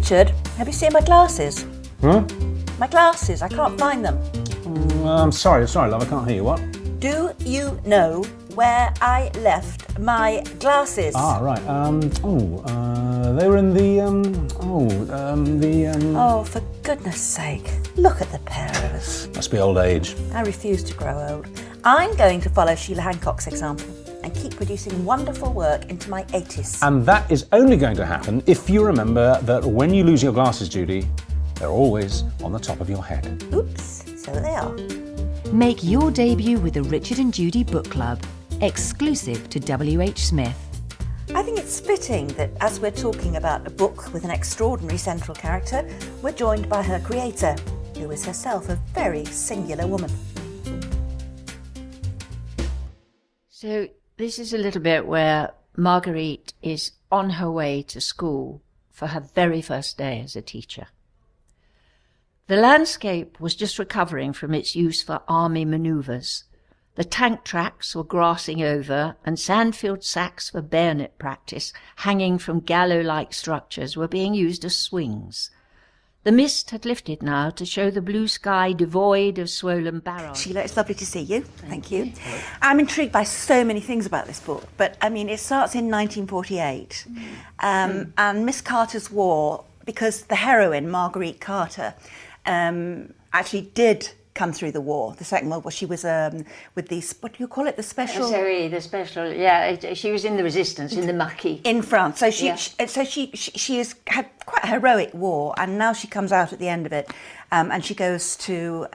Richard, have you seen my glasses? Huh? My glasses, I can't find them. I'm sorry, love, I can't hear you. What? Do you know where I left my glasses? Ah, right. They were in the, Oh, for goodness sake, look at the pair of us. Must be old age. I refuse to grow old. I'm going to follow Sheila Hancock's example and keep producing wonderful work into my 80s. And that is only going to happen if you remember that when you lose your glasses, Judy, they're always on the top of your head. Oops, so they are. Make your debut with the Richard and Judy Book Club, exclusive to WHSmith. I think it's fitting that as we're talking about a book with an extraordinary central character, we're joined by her creator, who is herself a very singular woman. So this is a little bit where Marguerite is on her way to school for her very first day as a teacher. The landscape was just recovering from its use for army manoeuvres. The tank tracks were grassing over, and sandfield sacks for bayonet practice, hanging from gallows-like structures, were being used as swings. The mist had lifted now to show the blue sky devoid of swollen barrels. Sheila, it's lovely to see you. Thank you. I'm intrigued by so many things about this book, but I mean, it starts in 1948, and Miss Carter's War, because the heroine, Marguerite Carter, actually did come through the war, the Second World War. She was with these, what do you call it, the special? Sorry, the special, yeah, she was in the resistance, in the Maquis. In France. So she has had quite a heroic war, and now she comes out at the end of it, and she goes to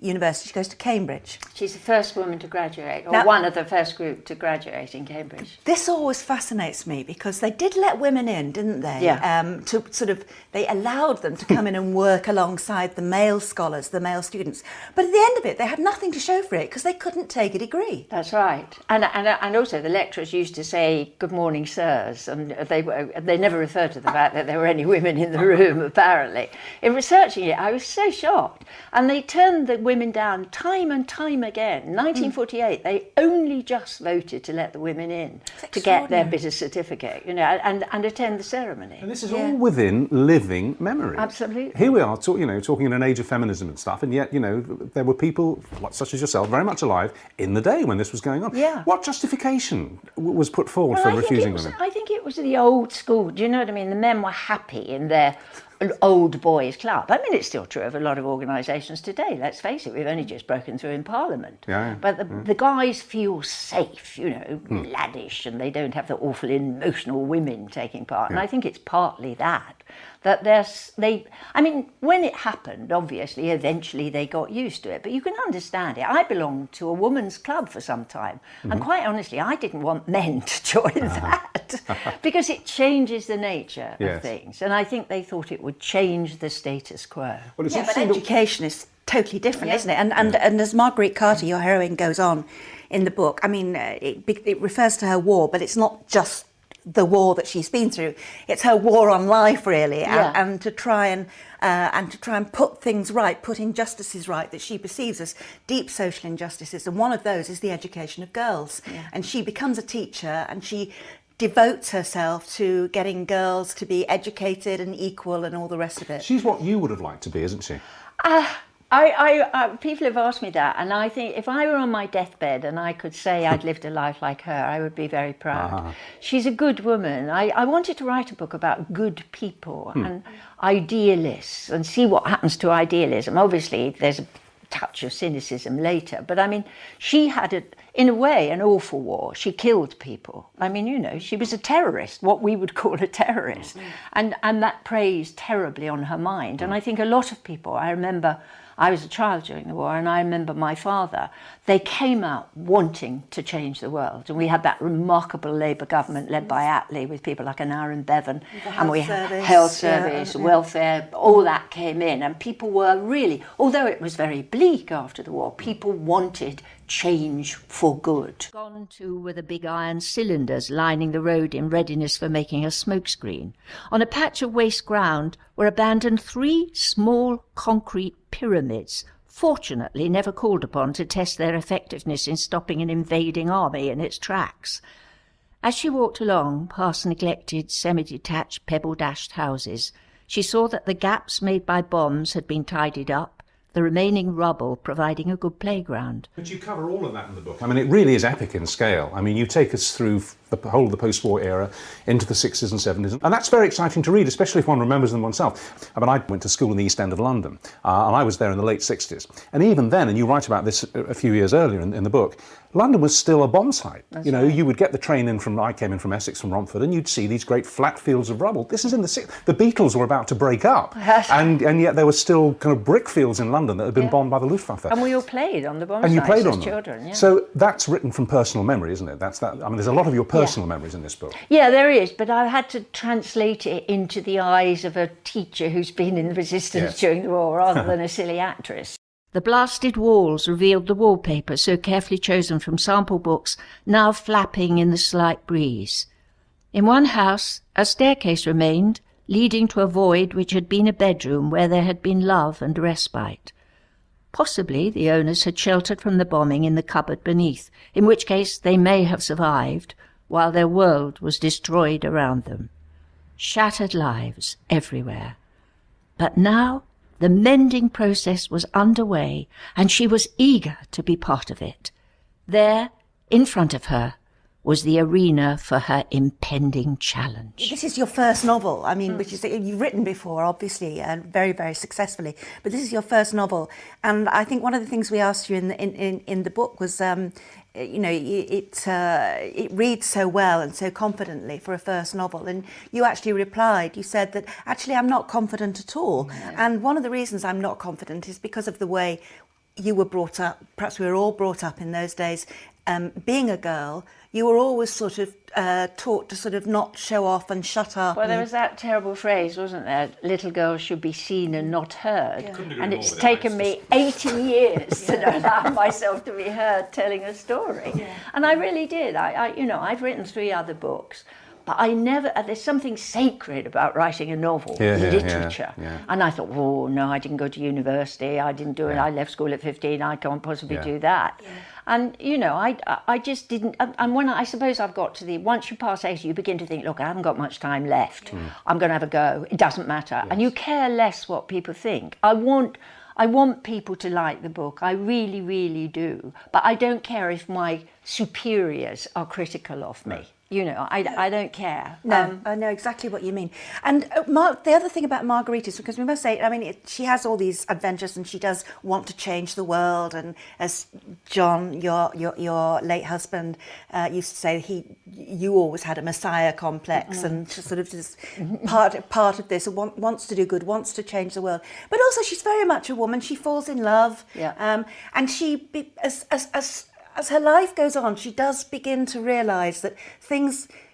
university. She goes to Cambridge. She's the first woman to graduate, or Now, one of the first group to graduate in Cambridge. This always fascinates me because they did let women in, didn't they? Yeah. To sort of, they allowed them to come in and work alongside the male scholars, the male students. But at the end of it, they had nothing to show for it because they couldn't take a degree. That's right. And also the lecturers used to say, "Good morning, sirs," and they never referred to the fact that there were any women in the room, apparently. In researching it, I was so shocked. And they turned the women down time and time again. In 1948, they only just voted to let the women in to get their bit of certificate, and attend the ceremony. And this is all within living memory. Absolutely. Here we are, talking in an age of feminism and stuff, and yet, there were people such as yourself very much alive in the day when this was going on. Yeah. What justification was put forward for refusing women? I think it was the old school. Do you know what I mean? The men were happy in their old boys club. I mean, it's still true of a lot of organisations today. Let's face it, we've only just broken through in Parliament. Yeah. But the guys feel safe, laddish, and they don't have the awful emotional women taking part. And I think it's partly that when it happened, obviously, eventually they got used to it. But you can understand it. I belonged to a women's club for some time. And quite honestly, I didn't want men to join that because it changes the nature of things. And I think they thought it would change the status quo. Well, it's But education is totally different, isn't it? And as Marguerite Carter, your heroine, goes on in the book, I mean, it refers to her war, but it's not just the war that she's been through. It's her war on life, really, and to try and put things right, put injustices right that she perceives as deep social injustices. And one of those is the education of girls. Yeah. And she becomes a teacher, and she devotes herself to getting girls to be educated and equal and all the rest of it. She's what you would have liked to be, isn't she? People have asked me that, and I think if I were on my deathbed and I could say I'd lived a life like her, I would be very proud. She's a good woman. I wanted to write a book about good people and idealists and see what happens to idealism. Obviously, there's a touch of cynicism later, but I mean, she had, in a way, an awful war. She killed people. I mean, she was a terrorist, what we would call a terrorist, and that preys terribly on her mind. And I think a lot of people, I remember I was a child during the war, and I remember my father, they came out wanting to change the world. And we had that remarkable Labour government led by Attlee with people like Aaron Bevan. And we had health service, welfare, all that came in. And people were really, although it was very bleak after the war, people wanted change for good. Gone to were the big iron cylinders lining the road in readiness for making a smokescreen. On a patch of waste ground were abandoned 3 small concrete pyramids, fortunately never called upon to test their effectiveness in stopping an invading army in its tracks. As she walked along past neglected, semi-detached, pebble-dashed houses, She saw that the gaps made by bombs had been tidied up, the remaining rubble providing a good playground. But you cover all of that in the book. I mean, it really is epic in scale. I mean, you take us through the whole of the post-war era into the 60s and 70s, and that's very exciting to read, especially if one remembers them oneself. I mean, I went to school in the East End of London, and I was there in the late 60s. And even then, and you write about this a few years earlier in the book, London was still a bomb site. That's you know, right. you would get the train in I came in from Essex, from Romford, and you'd see these great flat fields of rubble. This is in the Beatles were about to break up, and yet there were still kind of brick fields in London that had been bombed by the Luftwaffe. And we all played on the bomb And you sites played as on them. children. Yeah. So that's written from personal memory, isn't it? I mean, there's a lot of your personal memories in this book. Yeah, there is, but I had to translate it into the eyes of a teacher who's been in the resistance during the war rather than a silly actress. The blasted walls revealed the wallpaper so carefully chosen from sample books, now flapping in the slight breeze. In one house, a staircase remained, leading to a void which had been a bedroom where there had been love and respite. Possibly the owners had sheltered from the bombing in the cupboard beneath, in which case they may have survived, while their world was destroyed around them. Shattered lives everywhere. But now the mending process was underway, and she was eager to be part of it. There, in front of her, was the arena for her impending challenge. This is your first novel, I mean, which is you've written before, obviously, and very, very successfully. But this is your first novel, and I think one of the things we asked you in the book was, you know, it reads so well and so confidently for a first novel, and you actually replied. You said that actually I'm not confident at all, and one of the reasons I'm not confident is because of the way you were brought up. Perhaps we were all brought up in those days. Being a girl, you were always sort of taught to sort of not show off and shut up. Well, there was that terrible phrase, wasn't there? Little girls should be seen and not heard. Couldn't And agree it's more with taken it. me 80 years to allow myself to be heard telling a story. And I really did. I've written 3 other books. But I never, there's something sacred about writing a novel, literature. And I thought, oh, no, I didn't go to university, I didn't do it, I left school at 15, I can't possibly do that. And, you know, I just didn't, and when I suppose I've got to once you pass 80, you begin to think, look, I haven't got much time left, I'm going to have a go, it doesn't matter. And you care less what people think. I want people to like the book, I really, really do. But I don't care if my superiors are critical of me. You know, I don't care. No, I know exactly what you mean. And the other thing about Marguerite is, because we must say, I mean, she has all these adventures and she does want to change the world. And as John, your late husband, used to say, you always had a messiah complex and sort of just part of this, wants to do good, wants to change the world. But also she's very much a woman. She falls in love. And she, as her life goes on, she does begin to realise that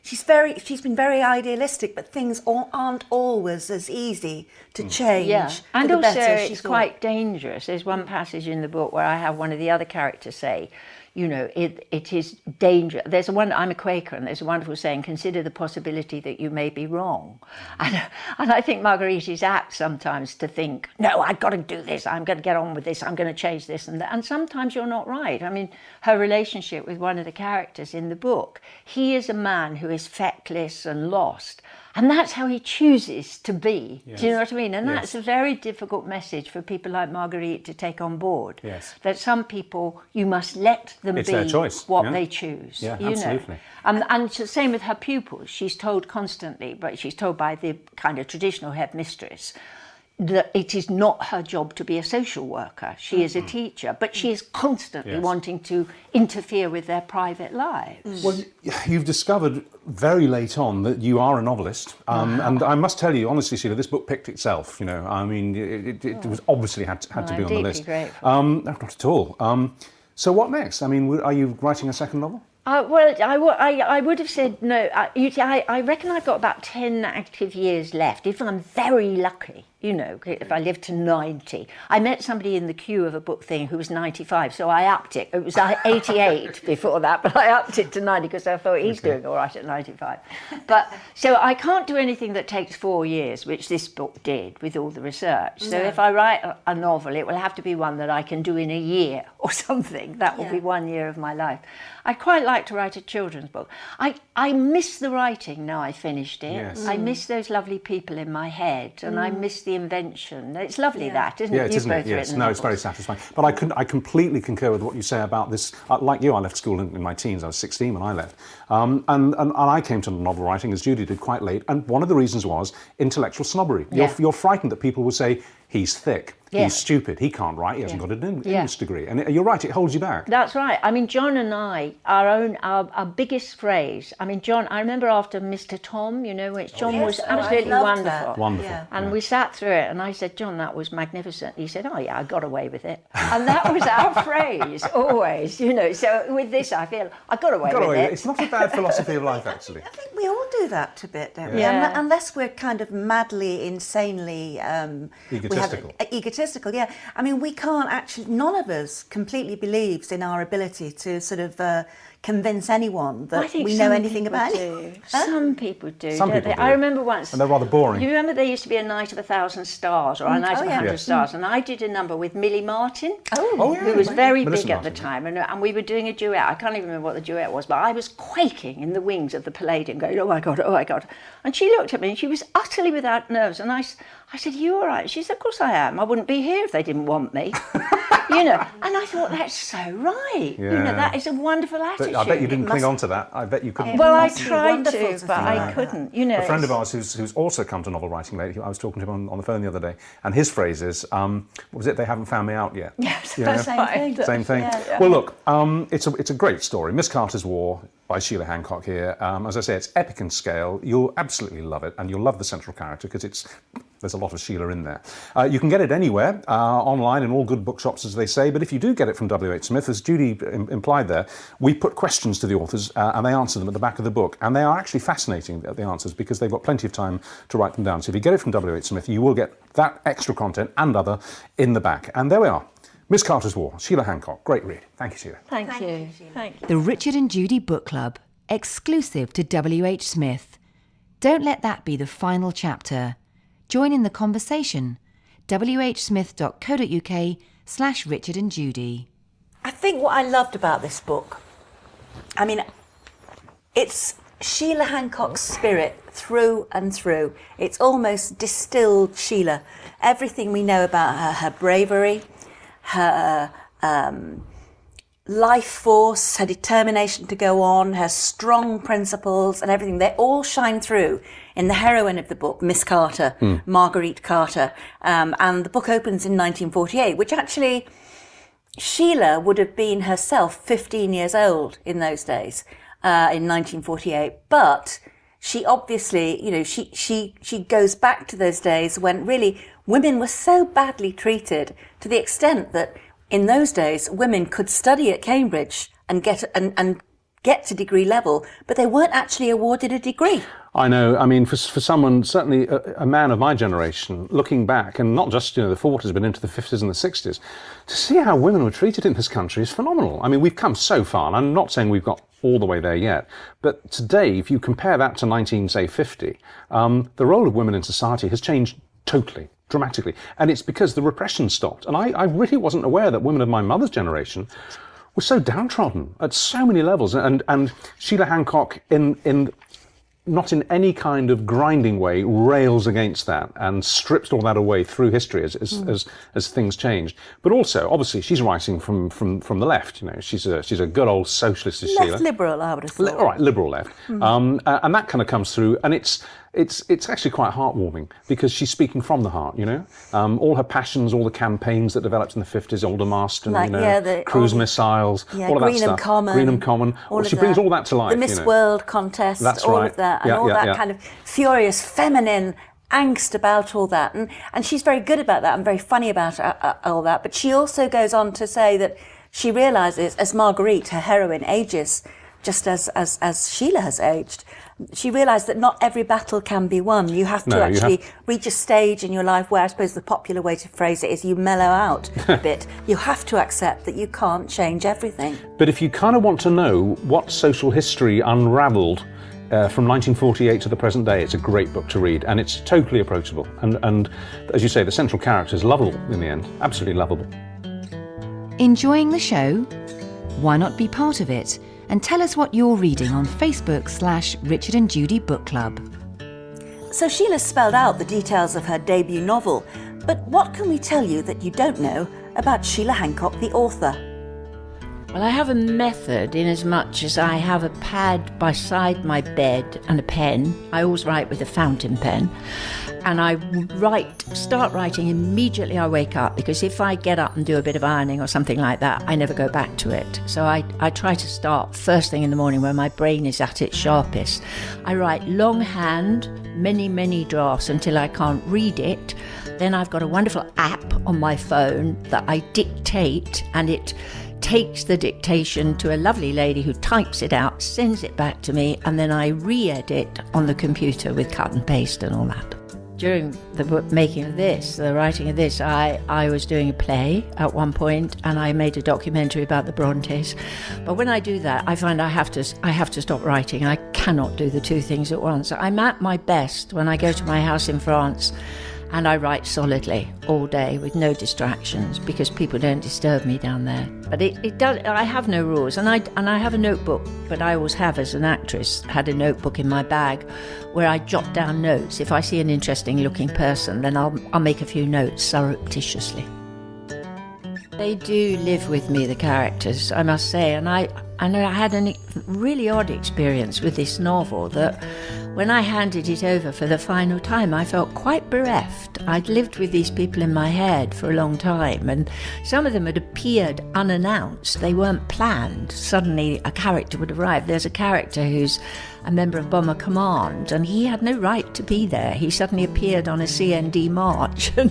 she's been very idealistic, but things aren't always as easy to change. Yeah, and for the also better, she it's thought. quite dangerous. There's one passage in the book where I have one of the other characters say, you know, it is dangerous. I'm a Quaker, and there's a wonderful saying, consider the possibility that you may be wrong. And I think Marguerite is apt sometimes to think, no, I've got to do this, I'm going to get on with this, I'm going to change this and that. And sometimes you're not right. I mean, her relationship with one of the characters in the book, he is a man who is feckless and lost. And that's how he chooses to be. Do you know what I mean? And that's a very difficult message for people like Marguerite to take on board. That some people, you must let them It's be their choice. what they choose. Yeah, you absolutely. know? And the same with her pupils. She's told constantly, but she's told by the kind of traditional headmistress, that it is not her job to be a social worker. She is a teacher, but she is constantly wanting to interfere with their private lives. Well, you've discovered very late on that you are a novelist, and I must tell you honestly, Sheila, this book picked itself. You know, I mean, it was obviously had to be on the list. Not at all. So what next? I mean, are you writing a second novel? Well, I would have said no. I reckon I've got about 10 active years left, if I'm very lucky. you know, if I lived to 90. I met somebody in the queue of a book thing who was 95, so I upped it. It was 88 before that, but I upped it to 90 because I thought he's doing all right at 95. But so I can't do anything that takes 4 years, which this book did with all the research. So if I write a novel, it will have to be one that I can do in a year or something. That will be 1 year of my life. I'd quite like to write a children's book. I miss the writing now I finished it. Yes. I miss those lovely people in my head, and I miss the invention. It's lovely that, isn't it? Yeah, isn't it? Yes. No, it's very satisfying. But I completely concur with what you say about this. Like you, I left school in my teens. I was 16 when I left. And I came to novel writing, as Judy did, quite late. And one of the reasons was intellectual snobbery. You're frightened that people will say, he's thick. Yeah. He's stupid. He can't write. He hasn't got an English degree. And you're right, it holds you back. That's right. I mean, John and I, our biggest phrase, I mean, John, I remember after Mr. Tom, you know, which John was absolutely wonderful. Wonderful. Yeah. And we sat through it, and I said, John, that was magnificent. He said, oh, yeah, I got away with it. And that was our phrase, always, you know. So with this, I feel I got away with it. It's not a bad philosophy of life, actually. I think we all do that a bit, don't we? Yeah. Unless we're kind of madly, insanely egotistical, yeah. I mean, we can't actually, none of us completely believes in our ability to sort of convince anyone that we know anything about it. Some people do. Some don't people they? do. I remember once. And they're rather boring. You remember there used to be a Night of 1,000 Stars or a Night of 100 Stars, and I did a number with Millie Martin, who was very big at the time, and we were doing a duet. I can't even remember what the duet was, but I was quaking in the wings of the Palladium, going, oh my God. And she looked at me, and she was utterly without nerves, and I said, you all right? She said, of course I am. I wouldn't be here if they didn't want me. You know, and I thought, that's so right. Yeah. You know, that is a wonderful attitude. I bet you didn't cling on to that. I bet you couldn't. Well, I must be tried wonderful to, but I couldn't. You know, A friend of ours who's also come to novel writing lately, I was talking to him on the phone the other day, and his phrase is, what was it, they haven't found me out yet? Yes, You know? Same thing. Yeah. Well, look, it's a great story. Miss Carter's War by Sheila Hancock here. As I say, it's epic in scale. You'll absolutely love it, and you'll love the central character because there's a lot of Sheila in there. You can get it anywhere, online in all good bookshops, as they say, but if you do get it from WHSmith, as Judy implied there, we put questions to the authors and they answer them at the back of the book. And they are actually fascinating, the answers, because they've got plenty of time to write them down. So if you get it from WHSmith, you will get that extra content and other in the back. And there we are. Miss Carter's War, Sheila Hancock. Great read. Thank you, Sheila. Thank you. Thank you. The Richard and Judy Book Club, exclusive to WHSmith. Don't let that be the final chapter. Join in the conversation. whsmith.co.uk/Richard and Judy. I think what I loved about this book, I mean, it's Sheila Hancock's spirit through and through. It's almost distilled Sheila. Everything we know about her bravery, her life force, her determination to go on, her strong principles and everything, they all shine through in the heroine of the book, Miss Carter, Marguerite Carter. And the book opens in 1948, which actually Sheila would have been herself 15 years old in those days, in 1948. But she obviously, you know, she goes back to those days when really women were so badly treated, to the extent that in those days women could study at Cambridge and get to degree level, but they weren't actually awarded a degree. I know. I mean, for someone, certainly a man of my generation, looking back, and not just the 40s, but into the 50s and the 60s, to see how women were treated in this country is phenomenal. I mean, we've come so far, and I'm not saying we've got all the way there yet, but today, if you compare that to 1950, the role of women in society has changed totally, dramatically, and it's because the repression stopped. And I really wasn't aware that women of my mother's generation were so downtrodden at so many levels, and Sheila Hancock not in any kind of grinding way rails against that and strips all that away through history as things changed. But also, obviously, she's writing from the left. You know, she's a good old socialist, is Sheila. Left liberal, I would have thought. All right, liberal left, and that kind of comes through, and it's actually quite heartwarming because she's speaking from the heart. You know, all her passions, all the campaigns that developed in the 50s, Aldermaston, cruise missiles, all of that stuff. Greenham Common. She brings all that to life. The Miss World contest, that's all right. of that, and all that kind of furious feminine angst about all that, and she's very good about that and very funny about all that. But she also goes on to say that she realises, as Marguerite, her heroine, ages just as Sheila has aged, she realised that not every battle can be won. You have to reach a stage in your life where I suppose the popular way to phrase it is you mellow out a bit. You have to accept that you can't change everything. But if you kind of want to know what social history unravelled from 1948 to the present day, it's a great book to read, and it's totally approachable. And as you say, the central character is lovable in the end, absolutely lovable. Enjoying the show? Why not be part of it? And tell us what you're reading on Facebook/Richard and Judy Book Club. So Sheila spelled out the details of her debut novel, but what can we tell you that you don't know about Sheila Hancock, the author? Well, I have a method in as much as I have a pad beside my bed and a pen. I always write with a fountain pen. And I start writing immediately I wake up, because if I get up and do a bit of ironing or something like that, I never go back to it. So I try to start first thing in the morning when my brain is at its sharpest. I write longhand, many drafts until I can't read it. Then I've got a wonderful app on my phone that I dictate, and it takes the dictation to a lovely lady who types it out, sends it back to me, and then I re-edit on the computer with cut and paste and all that. During the making of this, the writing of this, I was doing a play at one point, and I made a documentary about the Brontes. But when I do that, I find I have to stop writing. I cannot do the two things at once. I'm at my best when I go to my house in France, and I write solidly all day with no distractions, because people don't disturb me down there. But it does. I have no rules, and I have a notebook. But I always have, as an actress, had a notebook in my bag where I jot down notes. If I see an interesting-looking person, then I'll make a few notes surreptitiously. They do live with me, the characters, I must say, and I had a really odd experience with this novel, that when I handed it over for the final time, I felt quite bereft. I'd lived with these people in my head for a long time, and some of them had appeared unannounced. They weren't planned. Suddenly a character would arrive. There's a character who's a member of Bomber Command, and he had no right to be there. He suddenly appeared on a CND march, and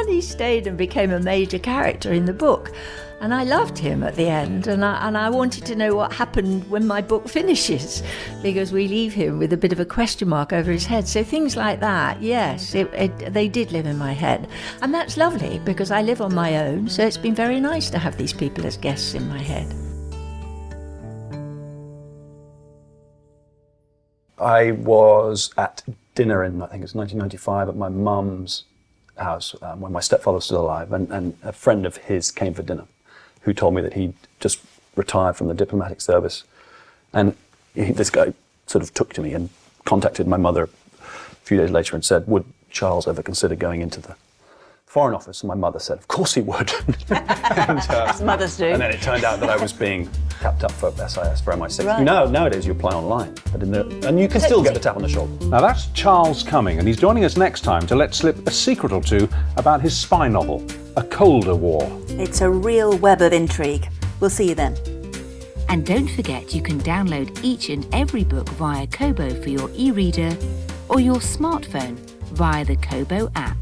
he stayed and became a major character in the book. And I loved him at the end, and I wanted to know what happened when my book finishes, because we leave him with a bit of a question mark over his head. So things like that, yes, they did live in my head. And that's lovely, because I live on my own, so it's been very nice to have these people as guests in my head. I was at dinner in, I think it was 1995, at my mum's house when my stepfather was still alive, and a friend of his came for dinner, who told me that he'd just retired from the diplomatic service. And this guy sort of took to me and contacted my mother a few days later and said, would Charles ever consider going into the Foreign Office? And my mother said, of course he would. As mothers do. And then it turned out that I was being tapped up for SIS, for MI6. Right. Nowadays you apply online, but and you can still get the tap on the shoulder. Now that's Charles Cumming, and he's joining us next time to let slip a secret or two about his spy novel, A Colder War. It's a real web of intrigue. We'll see you then. And don't forget, you can download each and every book via Kobo for your e-reader or your smartphone via the Kobo app.